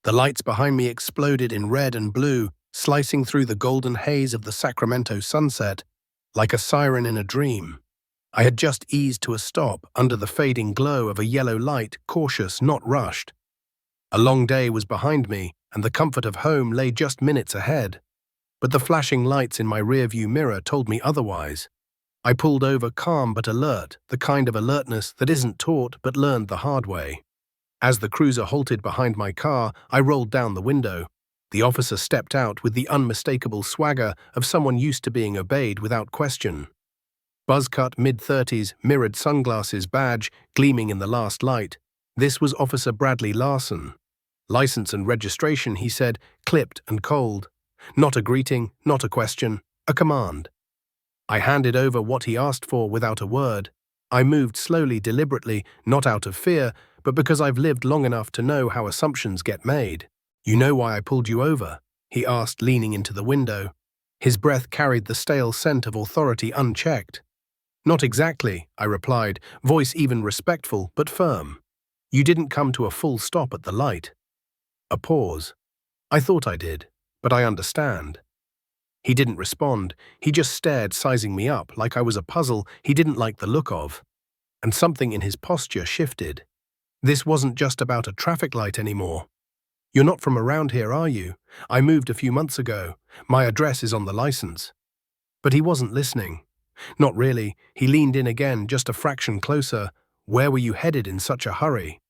The lights behind me exploded in red and blue, slicing through the golden haze of the Sacramento sunset, like a siren in a dream. I had just eased to a stop under the fading glow of a yellow light, cautious, not rushed. A long day was behind me, and the comfort of home lay just minutes ahead. But the flashing lights in my rearview mirror told me otherwise. I pulled over calm but alert, the kind of alertness that isn't taught but learned the hard way. As the cruiser halted behind my car, I rolled down the window. The officer stepped out with the unmistakable swagger of someone used to being obeyed without question. Buzzcut, mid-30s, mirrored sunglasses, badge gleaming in the last light. This was Officer Bradley Larson. License and registration, he said, clipped and cold. Not a greeting, not a question, a command. I handed over what he asked for without a word. I moved slowly, deliberately, not out of fear, but because I've lived long enough to know how assumptions get made. "You know why I pulled you over?" he asked, leaning into the window. His breath carried the stale scent of authority unchecked. "Not exactly," I replied, voice even respectful but firm. "You didn't come to a full stop at the light." A pause. "I thought I did, but I understand." He didn't respond. He just stared, sizing me up like I was a puzzle he didn't like the look of. And something in his posture shifted. This wasn't just about a traffic light anymore. "You're not from around here, are you? I moved a few months ago. My address is on the license." But he wasn't listening. Not really. He leaned in again, just a fraction closer. "Where were you headed in such a hurry?"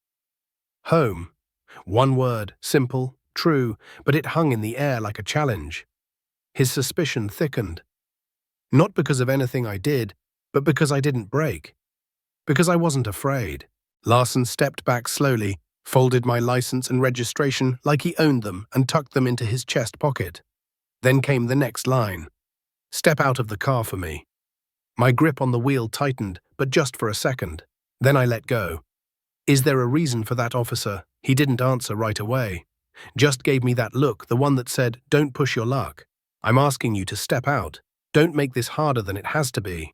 "Home." One word, simple, true, but it hung in the air like a challenge. His suspicion thickened. Not because of anything I did, but because I didn't break. Because I wasn't afraid. Larson stepped back slowly, folded my license and registration like he owned them, and tucked them into his chest pocket. Then came the next line. "Step out of the car for me." My grip on the wheel tightened, but just for a second. Then I let go. "Is there a reason for that, officer?" He didn't answer right away. Just gave me that look, the one that said, "Don't push your luck. I'm asking you to step out. Don't make this harder than it has to be."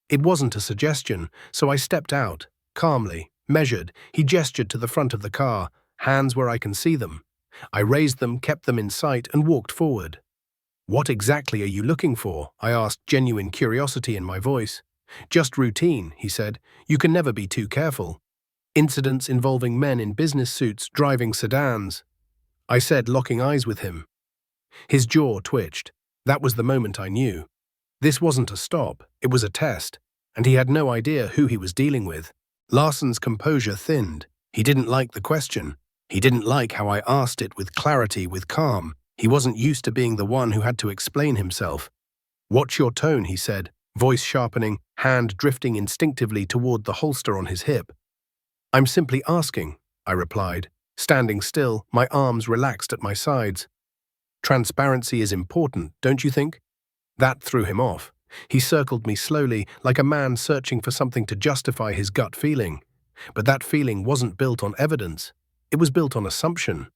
It wasn't a suggestion, so I stepped out, calmly, measured. He gestured to the front of the car, hands where I can see them. I raised them, kept them in sight, and walked forward. "What exactly are you looking for?" I asked, genuine curiosity in my voice. "Just routine," he said. "You can never be too careful." "Incidents involving men in business suits driving sedans," I said, locking eyes with him. His jaw twitched. That was the moment I knew. This wasn't a stop, it was a test, and he had no idea who he was dealing with. Larson's composure thinned. He didn't like the question. He didn't like how I asked it with clarity, with calm. He wasn't used to being the one who had to explain himself. "Watch your tone," he said, voice sharpening, hand drifting instinctively toward the holster on his hip. "I'm simply asking," I replied, standing still, my arms relaxed at my sides. "Transparency is important, don't you think?" That threw him off. He circled me slowly, like a man searching for something to justify his gut feeling. But that feeling wasn't built on evidence. It was built on assumption.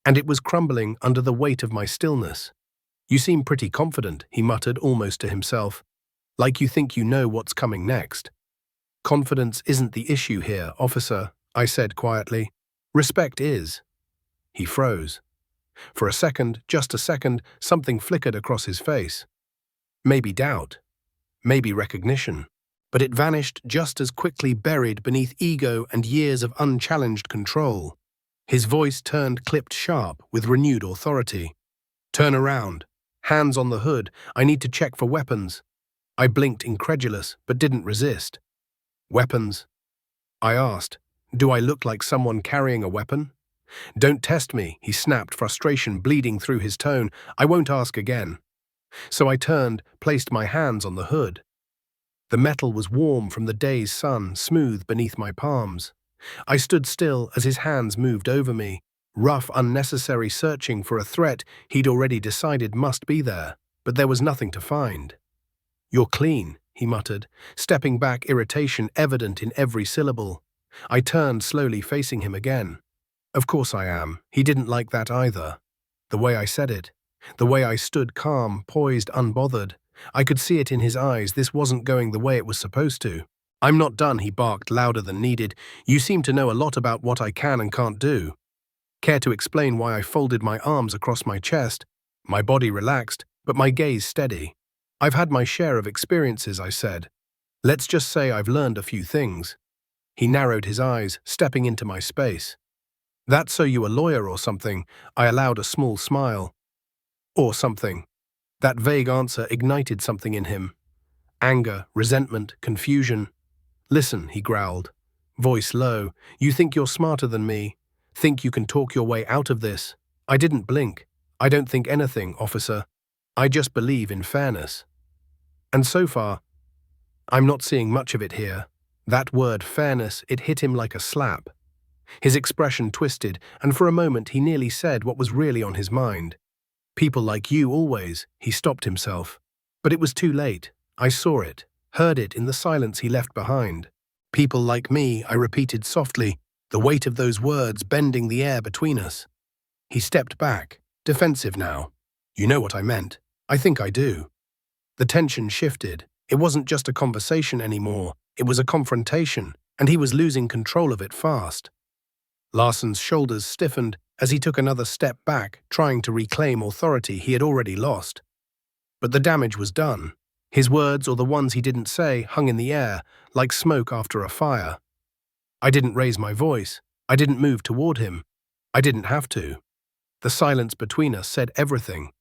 And it was crumbling under the weight of my stillness. "You seem pretty confident," he muttered almost to himself. "Like you think you know what's coming next." "Confidence isn't the issue here, officer," I said quietly. "Respect is." He froze. For a second, just a second, something flickered across his face. Maybe doubt. Maybe recognition. But it vanished just as quickly, buried beneath ego and years of unchallenged control. His voice turned clipped sharp with renewed authority. "Turn around. Hands on the hood. I need to check for weapons." I blinked, incredulous, but didn't resist. "Weapons?" I asked. "Do I look like someone carrying a weapon?" "Don't test me," he snapped, frustration bleeding through his tone. "I won't ask again." So I turned, placed my hands on the hood. The metal was warm from the day's sun, smooth beneath my palms. I stood still as his hands moved over me, rough, unnecessary, searching for a threat he'd already decided must be there, but there was nothing to find. "You're clean," he muttered, stepping back, irritation evident in every syllable. I turned, slowly facing him again. "Of course I am." He didn't like that either. The way I said it. The way I stood calm, poised, unbothered. I could see it in his eyes. This wasn't going the way it was supposed to. "I'm not done," he barked, louder than needed. "You seem to know a lot about what I can and can't do." Care to explain why I folded my arms across my chest, my body relaxed, but my gaze steady? I've had my share of experiences, I said. Let's just say I've learned a few things. He narrowed his eyes, stepping into my space. That's so you a lawyer or something? I allowed a small smile. Or something. That vague answer ignited something in him. Anger, resentment, confusion. Listen, he growled, voice low. You think you're smarter than me? Think you can talk your way out of this? I didn't blink. I don't think anything, officer. I just believe in fairness. And so far, I'm not seeing much of it here. That word, fairness, it hit him like a slap. His expression twisted, and for a moment he nearly said what was really on his mind. People like you always, he stopped himself. But it was too late. I saw it, heard it in the silence he left behind. People like me, I repeated softly, the weight of those words bending the air between us. He stepped back, defensive now. You know what I meant. I think I do. The tension shifted. It wasn't just a conversation anymore. It was a confrontation, and he was losing control of it fast. Larson's shoulders stiffened as he took another step back, trying to reclaim authority he had already lost. But the damage was done. His words, or the ones he didn't say, hung in the air, like smoke after a fire. I didn't raise my voice. I didn't move toward him. I didn't have to. The silence between us said everything.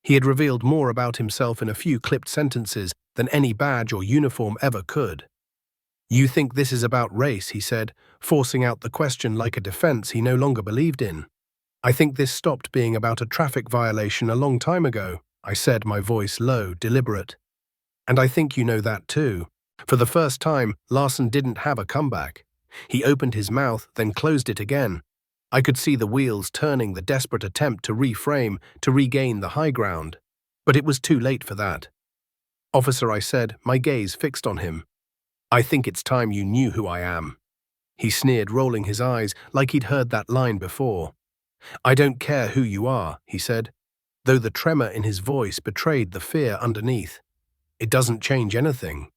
He had revealed more about himself in a few clipped sentences than any badge or uniform ever could. You think this is about race, he said, forcing out the question like a defense he no longer believed in. I think this stopped being about a traffic violation a long time ago, I said, my voice low, deliberate. And I think you know that too. For the first time, Larson didn't have a comeback. He opened his mouth, then closed it again. I could see the wheels turning, the desperate attempt to reframe, to regain the high ground. But it was too late for that. Officer, I said, my gaze fixed on him. I think it's time you knew who I am. He sneered, rolling his eyes like he'd heard that line before. I don't care who you are, he said, though the tremor in his voice betrayed the fear underneath. It doesn't change anything.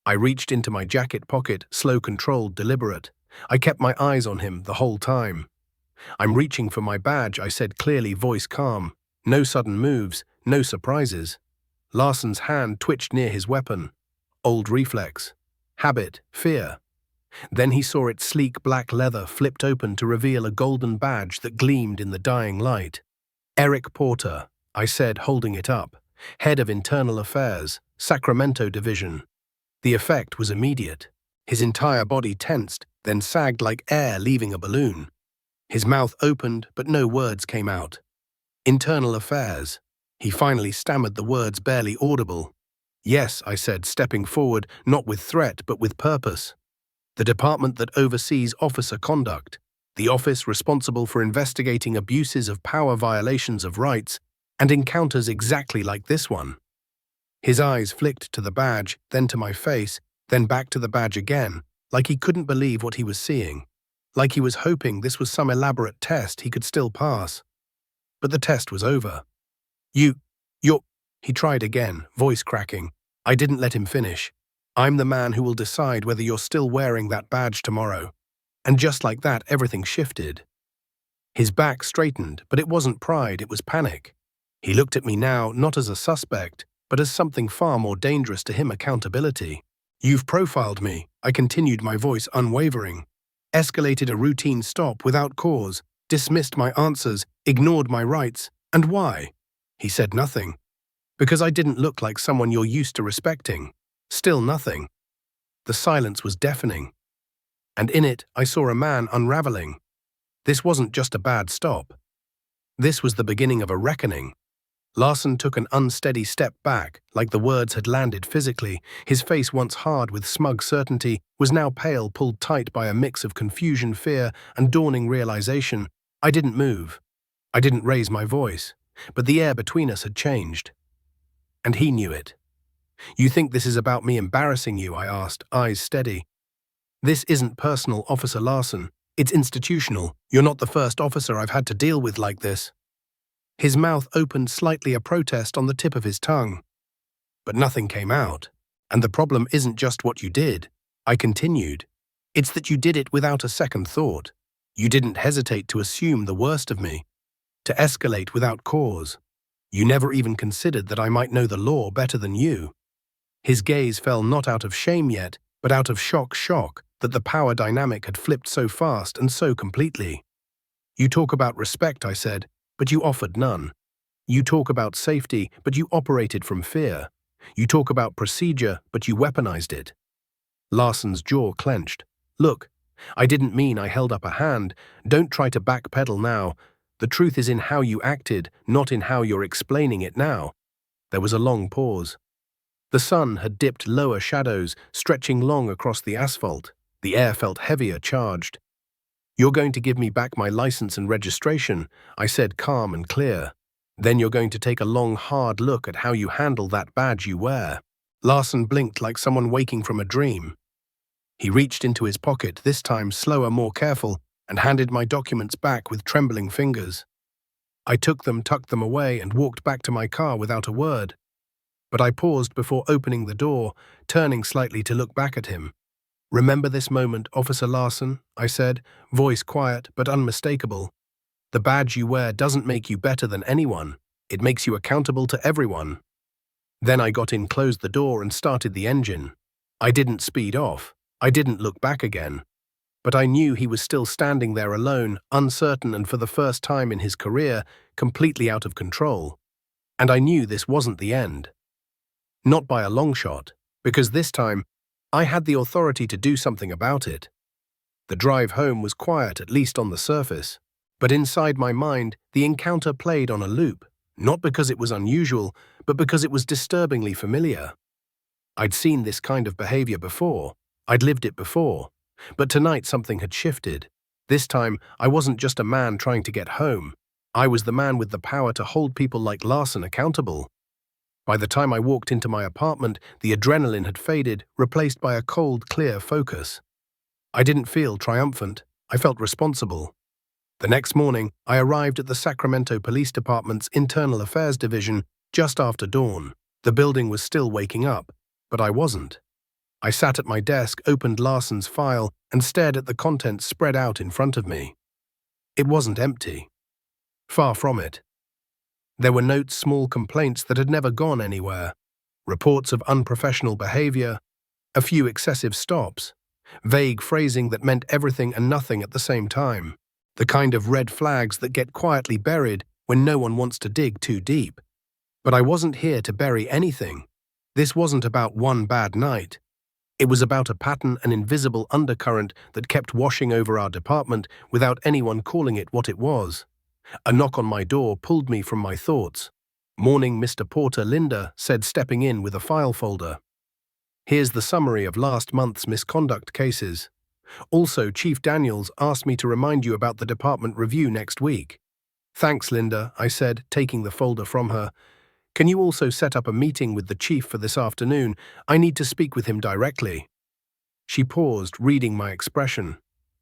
I reached into my jacket pocket, slow, controlled, deliberate. I kept my eyes on him the whole time. I'm reaching for my badge, I said clearly, voice calm. No sudden moves, no surprises. Larson's hand twitched near his weapon. Old reflex. Habit, fear. Then he saw its sleek black leather flipped open to reveal a golden badge that gleamed in the dying light. Eric Porter, I said, holding it up. Head of Internal Affairs, Sacramento Division. The effect was immediate. His entire body tensed, then sagged like air leaving a balloon. His mouth opened, but no words came out. Internal Affairs. He finally stammered the words barely audible. Yes, I said, stepping forward, not with threat, but with purpose. The department that oversees officer conduct. The office responsible for investigating abuses of power, violations of rights, and encounters exactly like this one. His eyes flicked to the badge, then to my face, then back to the badge again, like he couldn't believe what he was seeing, like he was hoping this was some elaborate test he could still pass. But the test was over. You're... He tried again, voice cracking. I didn't let him finish. I'm the man who will decide whether you're still wearing that badge tomorrow. And just like that, everything shifted. His back straightened, but it wasn't pride, it was panic. He looked at me now, not as a suspect, but as something far more dangerous to him, accountability. You've profiled me, I continued, my voice unwavering. Escalated a routine stop without cause, dismissed my answers, ignored my rights. And why? He said nothing. Because I didn't look like someone you're used to respecting. Still nothing. The silence was deafening. And in it, I saw a man unraveling. This wasn't just a bad stop. This was the beginning of a reckoning. Larson took an unsteady step back, like the words had landed physically. His face, once hard with smug certainty, was now pale, pulled tight by a mix of confusion, fear, and dawning realization. I didn't move. I didn't raise my voice. But the air between us had changed. And he knew it. You think this is about me embarrassing you? I asked, eyes steady. This isn't personal, Officer Larson. It's institutional. You're not the first officer I've had to deal with like this. His mouth opened slightly, a protest on the tip of his tongue. But nothing came out. And the problem isn't just what you did, I continued. It's that you did it without a second thought. You didn't hesitate to assume the worst of me, to escalate without cause. You never even considered that I might know the law better than you." His gaze fell not out of shame yet, but out of shock that the power dynamic had flipped so fast and so completely. "You talk about respect," I said, "but you offered none. You talk about safety, but you operated from fear. You talk about procedure, but you weaponized it." Larson's jaw clenched. "Look, I didn't mean I held up a hand. Don't try to backpedal now. The truth is in how you acted, not in how you're explaining it now." There was a long pause. The sun had dipped lower shadows, stretching long across the asphalt. The air felt heavier, charged. "You're going to give me back my license and registration," I said, calm and clear. "Then you're going to take a long, hard look at how you handle that badge you wear." Larson blinked like someone waking from a dream. He reached into his pocket, this time slower, more careful, and handed my documents back with trembling fingers. I took them, tucked them away, and walked back to my car without a word. But I paused before opening the door, turning slightly to look back at him. "Remember this moment, Officer Larson," I said, voice quiet but unmistakable. "The badge you wear doesn't make you better than anyone. It makes you accountable to everyone." Then I got in, closed the door, and started the engine. I didn't speed off. I didn't look back again. But I knew he was still standing there alone, uncertain, and for the first time in his career, completely out of control. And I knew this wasn't the end. Not by a long shot, because this time, I had the authority to do something about it. The drive home was quiet, at least on the surface. But inside my mind, the encounter played on a loop, not because it was unusual, but because it was disturbingly familiar. I'd seen this kind of behavior before. I'd lived it before. But tonight something had shifted. This time, I wasn't just a man trying to get home. I was the man with the power to hold people like Larson accountable. By the time I walked into my apartment, the adrenaline had faded, replaced by a cold, clear focus. I didn't feel triumphant. I felt responsible. The next morning, I arrived at the Sacramento Police Department's Internal Affairs Division just after dawn. The building was still waking up, but I wasn't. I sat at my desk, opened Larson's file, and stared at the contents spread out in front of me. It wasn't empty. Far from it. There were notes, small complaints that had never gone anywhere, reports of unprofessional behavior, a few excessive stops, vague phrasing that meant everything and nothing at the same time, the kind of red flags that get quietly buried when no one wants to dig too deep. But I wasn't here to bury anything. This wasn't about one bad night. It was about a pattern, an invisible undercurrent that kept washing over our department without anyone calling it what it was. A knock on my door pulled me from my thoughts. "Morning, Mr. Porter," Linda said, stepping in with a file folder. "Here's the summary of last month's misconduct cases. Also, Chief Daniels asked me to remind you about the department review next week." "Thanks, Linda," I said, taking the folder from her. "Can you also set up a meeting with the chief for this afternoon? I need to speak with him directly." She paused, reading my expression.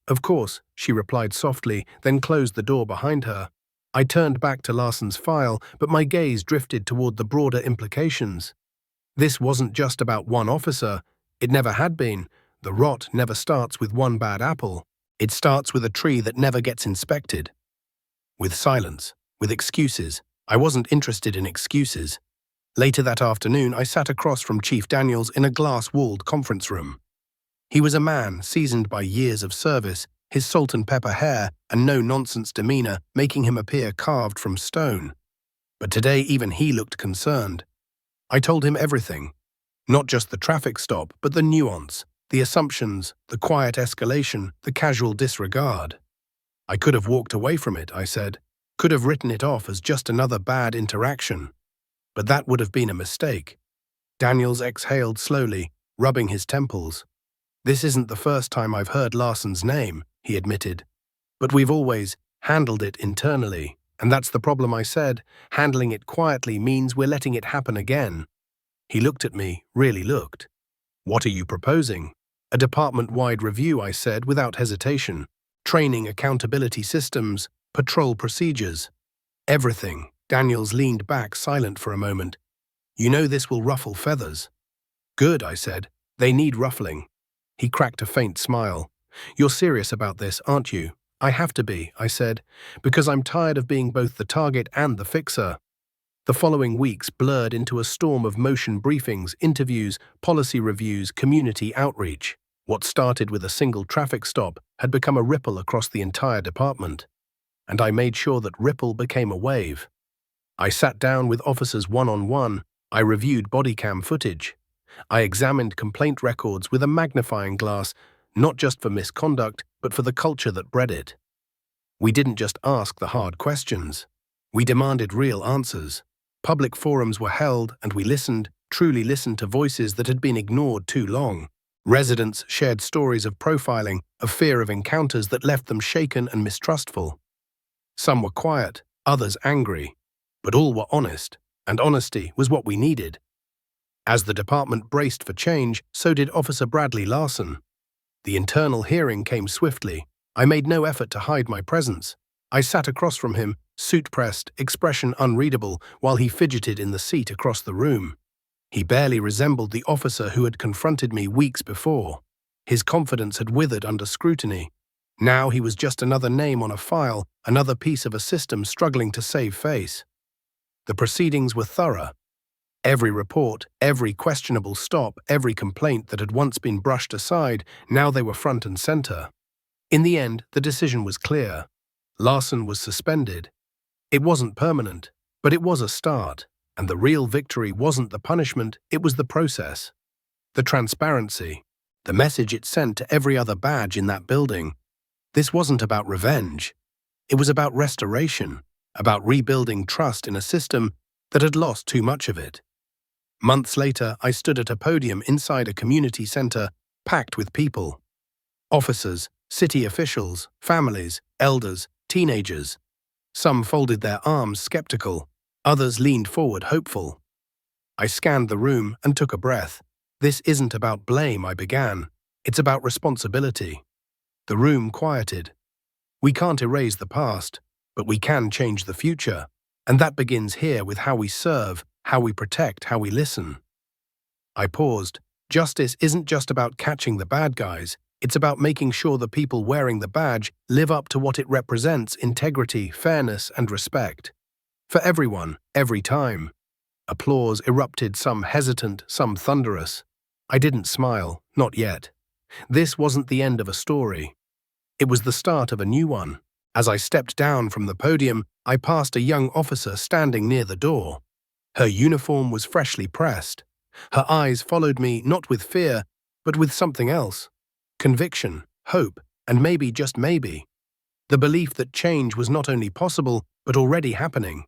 "Of course," she replied softly, then closed the door behind her. I turned back to Larson's file, but my gaze drifted toward the broader implications. This wasn't just about one officer. It never had been. The rot never starts with one bad apple. It starts with a tree that never gets inspected. With silence, with excuses. I wasn't interested in excuses. Later that afternoon, I sat across from Chief Daniels in a glass-walled conference room. He was a man seasoned by years of service, his salt-and-pepper hair and no-nonsense demeanor making him appear carved from stone. But today even he looked concerned. I told him everything. Not just the traffic stop, but the nuance, the assumptions, the quiet escalation, the casual disregard. I could have walked away from it, I said. Could have written it off as just another bad interaction. But that would have been a mistake. Daniels exhaled slowly, rubbing his temples. "This isn't the first time I've heard Larson's name," he admitted. "But we've always handled it internally. And that's the problem," I said. "Handling it quietly means we're letting it happen again." He looked at me, really looked. "What are you proposing?" "A department-wide review," I said without hesitation. "Training, accountability systems, patrol procedures. Everything." Daniels leaned back, silent for a moment. "You know this will ruffle feathers." "Good," I said. "They need ruffling." He cracked a faint smile. "You're serious about this, aren't you?" "I have to be," I said, "because I'm tired of being both the target and the fixer." The following weeks blurred into a storm of motion briefings, interviews, policy reviews, community outreach. What started with a single traffic stop had become a ripple across the entire department, and I made sure that ripple became a wave. I sat down with officers one-on-one, I reviewed body cam footage, I examined complaint records with a magnifying glass, not just for misconduct, but for the culture that bred it. We didn't just ask the hard questions. We demanded real answers. Public forums were held, and we listened, truly listened to voices that had been ignored too long. Residents shared stories of profiling, of fear of encounters that left them shaken and mistrustful. Some were quiet, others angry, but all were honest, and honesty was what we needed. As the department braced for change, so did Officer Bradley Larson. The internal hearing came swiftly. I made no effort to hide my presence. I sat across from him, suit pressed, expression unreadable, while he fidgeted in the seat across the room. He barely resembled the officer who had confronted me weeks before. His confidence had withered under scrutiny. Now he was just another name on a file, another piece of a system struggling to save face. The proceedings were thorough. Every report, every questionable stop, every complaint that had once been brushed aside, now they were front and center. In the end, the decision was clear. Larson was suspended. It wasn't permanent, but it was a start, and the real victory wasn't the punishment, it was the process. The transparency, the message it sent to every other badge in that building. This wasn't about revenge. It was about restoration, about rebuilding trust in a system that had lost too much of it. Months later, I stood at a podium inside a community center packed with people. Officers, city officials, families, elders, teenagers. Some folded their arms skeptical, others leaned forward hopeful. I scanned the room and took a breath. This isn't about blame, I began. It's about responsibility. The room quieted. We can't erase the past, but we can change the future. And that begins here with how we serve, how we protect, how we listen. I paused. Justice isn't just about catching the bad guys. It's about making sure the people wearing the badge live up to what it represents: integrity, fairness, and respect. For everyone, every time. Applause erupted, some hesitant, some thunderous. I didn't smile, not yet. This wasn't the end of a story. It was the start of a new one. As I stepped down from the podium, I passed a young officer standing near the door. Her uniform was freshly pressed. Her eyes followed me not with fear, but with something else. Conviction, hope, and maybe, just maybe, the belief that change was not only possible, but already happening.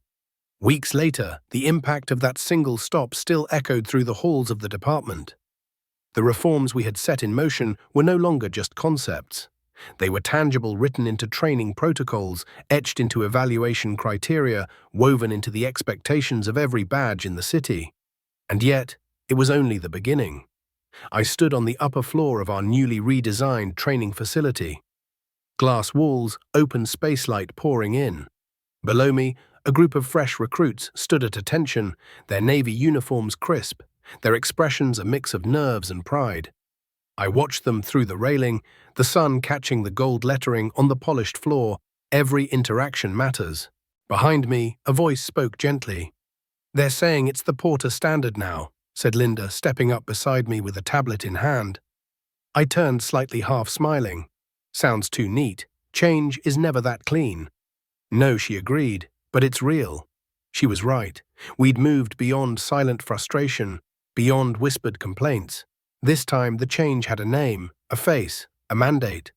Weeks later, the impact of that single stop still echoed through the halls of the department. The reforms we had set in motion were no longer just concepts. They were tangible, written into training protocols, etched into evaluation criteria, woven into the expectations of every badge in the city. And yet, it was only the beginning. I stood on the upper floor of our newly redesigned training facility. Glass walls, open space light pouring in. Below me, a group of fresh recruits stood at attention, their navy uniforms crisp, their expressions a mix of nerves and pride. I watched them through the railing, the sun catching the gold lettering on the polished floor. Every interaction matters. Behind me, a voice spoke gently. "They're saying it's the Porter standard now," said Linda, stepping up beside me with a tablet in hand. I turned, slightly half smiling. "Sounds too neat. Change is never that clean." "No," she agreed, "but it's real." She was right. We'd moved beyond silent frustration, beyond whispered complaints. This time the change had a name, a face, a mandate.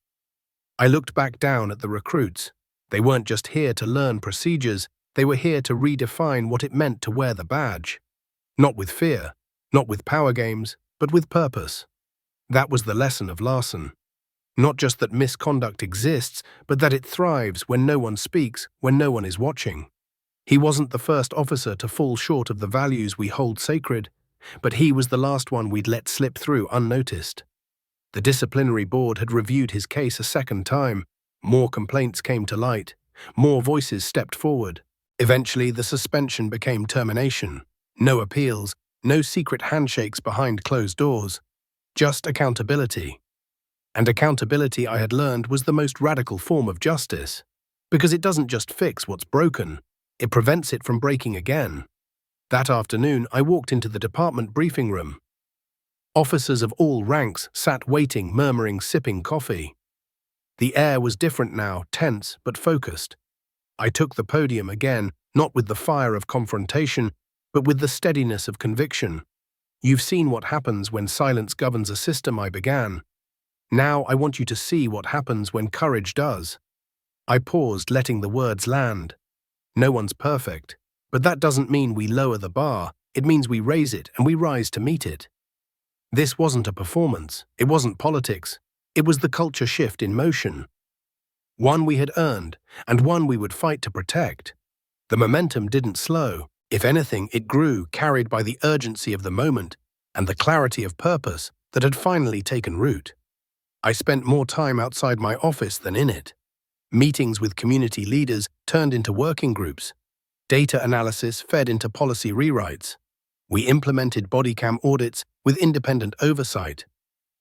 I looked back down at the recruits. They weren't just here to learn procedures, they were here to redefine what it meant to wear the badge. Not with fear, not with power games, but with purpose. That was the lesson of Larson. Not just that misconduct exists, but that it thrives when no one speaks, when no one is watching. He wasn't the first officer to fall short of the values we hold sacred, but he was the last one we'd let slip through unnoticed. The disciplinary board had reviewed his case a second time. More complaints came to light. More voices stepped forward. Eventually, the suspension became termination. No appeals, no secret handshakes behind closed doors. Just accountability. And accountability, I had learned, was the most radical form of justice. Because it doesn't just fix what's broken, it prevents it from breaking again. That afternoon, I walked into the department briefing room. Officers of all ranks sat waiting, murmuring, sipping coffee. The air was different now, tense but focused. I took the podium again, not with the fire of confrontation, but with the steadiness of conviction. "You've seen what happens when silence governs a system," I began. "Now I want you to see what happens when courage does." I paused, letting the words land. No one's perfect, but that doesn't mean we lower the bar. It means we raise it and we rise to meet it. This wasn't a performance. It wasn't politics. It was the culture shift in motion. One we had earned, and one we would fight to protect. The momentum didn't slow. If anything, it grew, carried by the urgency of the moment and the clarity of purpose that had finally taken root. I spent more time outside my office than in it. Meetings with community leaders turned into working groups. Data analysis fed into policy rewrites. We implemented body cam audits with independent oversight.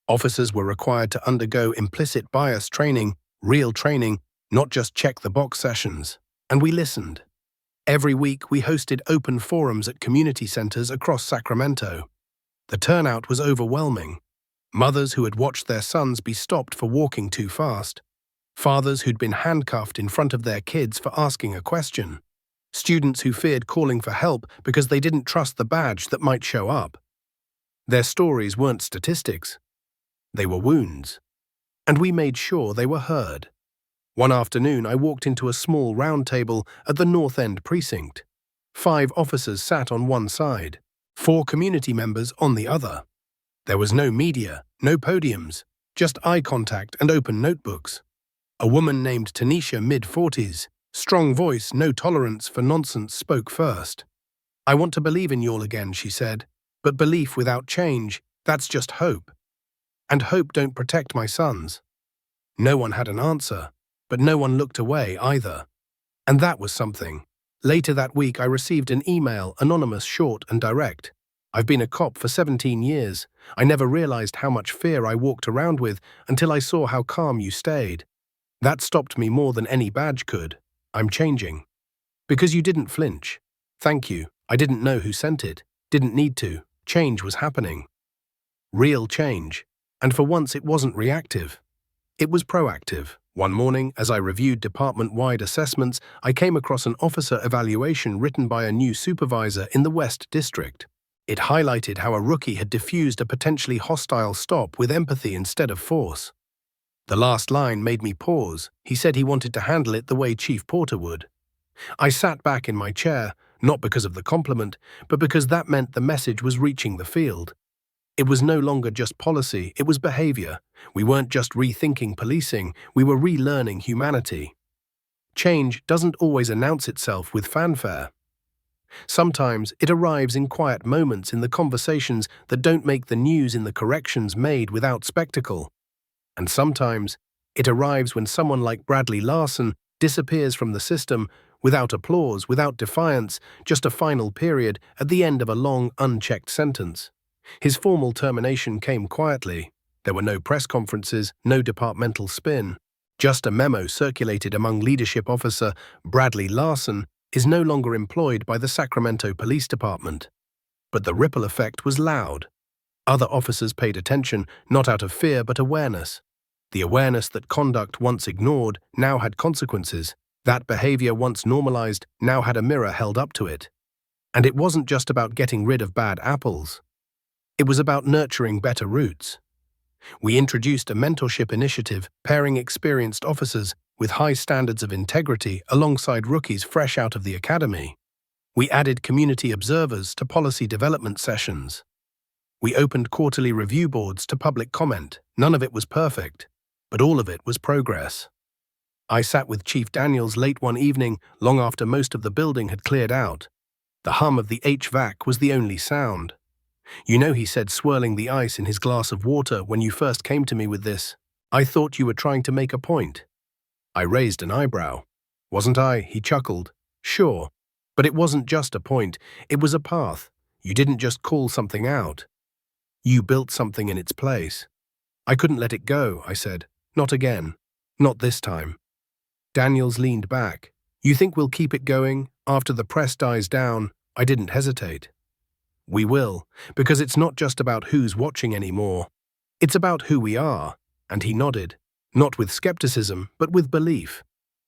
Officers were required to undergo implicit bias training, real training, not just check-the-box sessions. And we listened. Every week, we hosted open forums at community centers across Sacramento. The turnout was overwhelming. Mothers who had watched their sons be stopped for walking too fast. Fathers who'd been handcuffed in front of their kids for asking a question. Students who feared calling for help because they didn't trust the badge that might show up. Their stories weren't statistics. They were wounds. And we made sure they were heard. One afternoon, I walked into a small round table at the North End precinct. 5 officers sat on one side, 4 community members on the other. There was no media, no podiums, just eye contact and open notebooks. A woman named Tanisha, mid-40s, strong voice, no tolerance for nonsense, spoke first. "I want to believe in y'all again," she said, "but belief without change, that's just hope. And hope don't protect my sons." No one had an answer, but no one looked away either. And that was something. Later that week, I received an email, anonymous, short and direct. "I've been a cop for 17 years. I never realized how much fear I walked around with until I saw how calm you stayed. That stopped me more than any badge could. I'm changing. Because you didn't flinch. Thank you. I didn't know who sent it. Didn't need to. Change was happening. Real change. And for once it wasn't reactive. It was proactive." One morning, as I reviewed department-wide assessments, I came across an officer evaluation written by a new supervisor in the West District. It highlighted how a rookie had diffused a potentially hostile stop with empathy instead of force. The last line made me pause. He said he wanted to handle it the way Chief Porter would. I sat back in my chair, not because of the compliment, but because that meant the message was reaching the field. It was no longer just policy, it was behavior. We weren't just rethinking policing, we were relearning humanity. Change doesn't always announce itself with fanfare. Sometimes it arrives in quiet moments, in the conversations that don't make the news, in the corrections made without spectacle. And sometimes it arrives when someone like Bradley Larson disappears from the system without applause, without defiance, just a final period at the end of a long, unchecked sentence. His formal termination came quietly. There were no press conferences, no departmental spin. Just a memo circulated among leadership. Officer Bradley Larson is no longer employed by the Sacramento Police Department. But the ripple effect was loud. Other officers paid attention, not out of fear but awareness. The awareness that conduct once ignored now had consequences. That behavior once normalized now had a mirror held up to it. And it wasn't just about getting rid of bad apples. It was about nurturing better roots. We introduced a mentorship initiative, pairing experienced officers with high standards of integrity alongside rookies fresh out of the academy. We added community observers to policy development sessions. We opened quarterly review boards to public comment. None of it was perfect, but all of it was progress. I sat with Chief Daniels late one evening, long after most of the building had cleared out. The hum of the HVAC was the only sound. "You know," he said, swirling the ice in his glass of water, "when you first came to me with this, I thought you were trying to make a point." I raised an eyebrow. "Wasn't I?" He chuckled. "Sure. But it wasn't just a point. It was a path. You didn't just call something out. You built something in its place." I couldn't let it go, I said. Not again. Not this time. Daniels leaned back. You think we'll keep it going? After the press dies down, I didn't hesitate. We will, because it's not just about who's watching anymore. It's about who we are. And he nodded, not with skepticism, but with belief.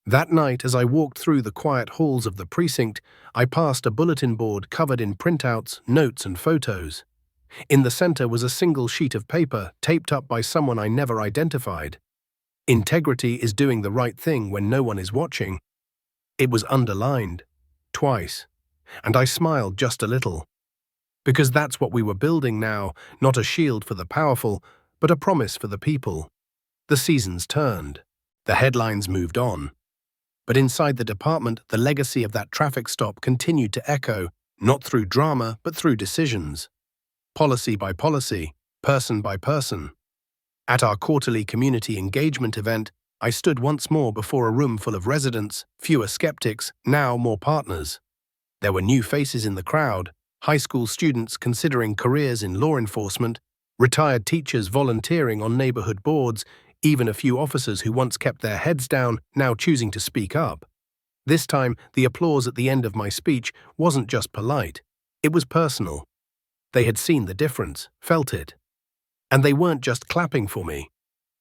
That night, as I walked through the quiet halls of the precinct, I passed a bulletin board covered in printouts, notes, and photos. In the center was a single sheet of paper taped up by someone I never identified. Integrity is doing the right thing when no one is watching. It was underlined, twice, and I smiled just a little. Because that's what we were building now, not a shield for the powerful, but a promise for the people. The seasons turned. The headlines moved on. But inside the department, the legacy of that traffic stop continued to echo, not through drama, but through decisions. Policy by policy, person by person. At our quarterly community engagement event, I stood once more before a room full of residents, fewer skeptics, now more partners. There were new faces in the crowd, high school students considering careers in law enforcement, retired teachers volunteering on neighborhood boards, even a few officers who once kept their heads down, now choosing to speak up. This time, the applause at the end of my speech wasn't just polite. It was personal. They had seen the difference, felt it. And they weren't just clapping for me.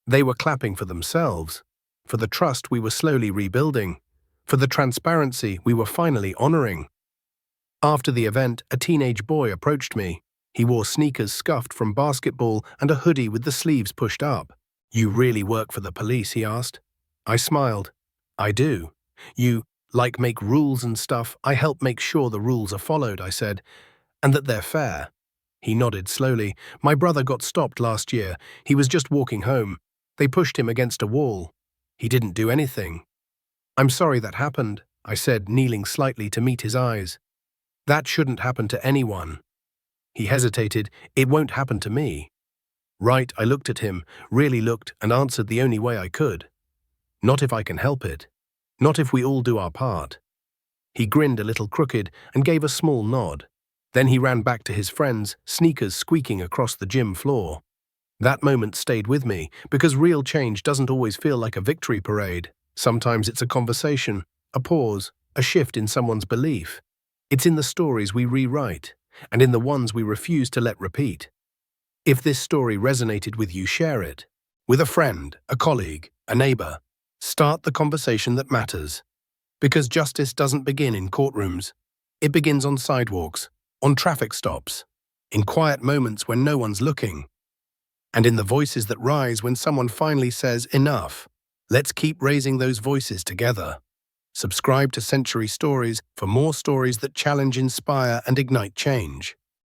They were clapping for themselves, for the trust we were slowly rebuilding, for the transparency we were finally honoring. After the event, a teenage boy approached me. He wore sneakers scuffed from basketball and a hoodie with the sleeves pushed up. You really work for the police, he asked. I smiled. I do. You, make rules and stuff. I help make sure the rules are followed, I said, and that they're fair. He nodded slowly. My brother got stopped last year. He was just walking home. They pushed him against a wall. He didn't do anything. I'm sorry that happened, I said, kneeling slightly to meet his eyes. That shouldn't happen to anyone. He hesitated. It won't happen to me. Right, I looked at him, really looked, and answered the only way I could. Not if I can help it. Not if we all do our part. He grinned a little crooked and gave a small nod. Then he ran back to his friends, sneakers squeaking across the gym floor. That moment stayed with me, because real change doesn't always feel like a victory parade. Sometimes it's a conversation, a pause, a shift in someone's belief. It's in the stories we rewrite, and in the ones we refuse to let repeat. If this story resonated with you, share it. With a friend, a colleague, a neighbor. Start the conversation that matters. Because justice doesn't begin in courtrooms. It begins on sidewalks, on traffic stops, in quiet moments when no one's looking, and in the voices that rise when someone finally says, enough. Let's keep raising those voices together. Subscribe to Century Stories for more stories that challenge, inspire, and ignite change.